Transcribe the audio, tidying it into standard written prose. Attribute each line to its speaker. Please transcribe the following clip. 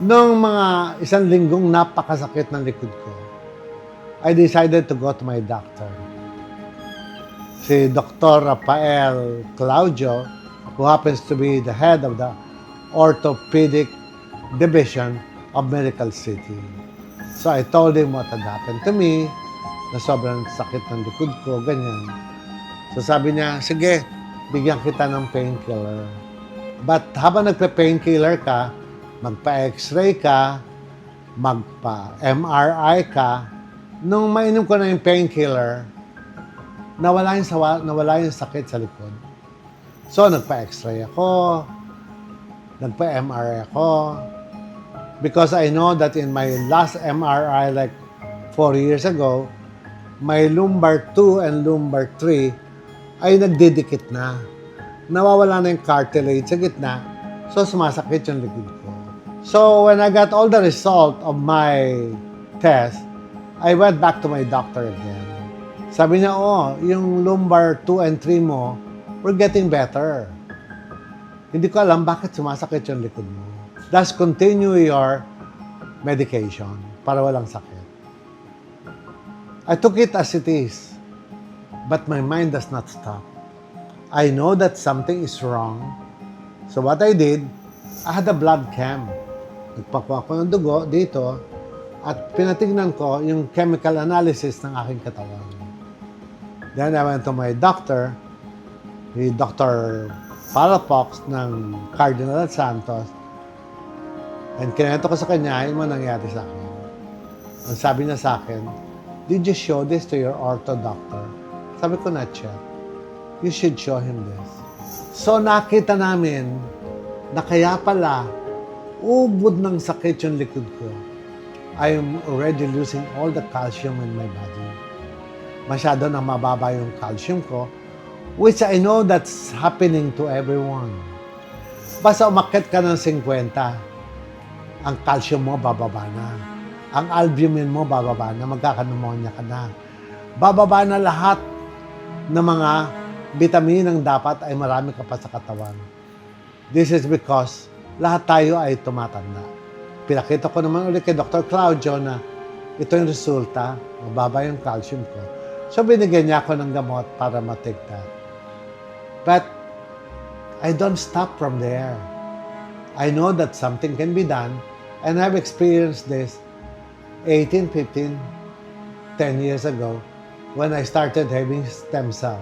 Speaker 1: Noong mga isang linggong napakasakit ng likod ko, I decided to go to my doctor. Si Dr. Rafael Claudio, who happens to be the head of the orthopedic division of Medical City. So I told him what had happened to me, na sobrang sakit ng likod ko, ganyan. So sabi niya, sige, bigyan kita ng painkiller. But habang nagpa-painkiller ka, magpa-x-ray ka, magpa-MRI ka, nung mainom ko na yung painkiller, nawala yung sakit sa likod. So, nagpa-x-ray ako, nagpa-MRI ako, because I know that in my last MRI, like 4 years ago, my lumbar 2 and lumbar 3 ay nagdidikit na. Nawawala na yung cartilage sa gitna, so sumasakit yung likod ko. So, when I got all the result of my test, I went back to my doctor again. Sabi niya, yung lumbar 2 and 3 mo, we're getting better. Hindi ko alam bakit sumasakit yung likod mo. Just continue your medication para walang sakit. I took it as it is, but my mind does not stop. I know that something is wrong. So what I did, I had a blood cam. Nagpakuha ko ng dugo dito at pinatignan ko yung chemical analysis ng aking katawan. Then I went to my doctor, si Dr. Palafox ng Cardinal Santos, and kinento ko sa kanya yung mga nangyari sa akin. Ang sabi niya sa akin, did you show this to your ortho doctor? Sabi ko, not yet. You should show him this. So nakita namin na kaya pala ubod ng sakit yung likod ko. I am already losing all the calcium in my body. Masyado na mababa yung calcium ko, which I know that's happening to everyone. Basta umakyat ka ng 50, ang calcium mo bababa na. Ang albumin mo bababa na, magkaka-pneumonia ka na. Bababa na lahat ng mga bitaminang dapat ay marami ka pa sa katawan. This is because lahat tayo ay tumatanda. Pinakita ko naman ulit kay Dr. Claudio na ito yung resulta, mababa yung calcium ko. So binigyan niya ako ng gamot para ma-take that. But I don't stop from there. I know that something can be done, and I've experienced this 18, 15, 10 years ago when I started having stem cell.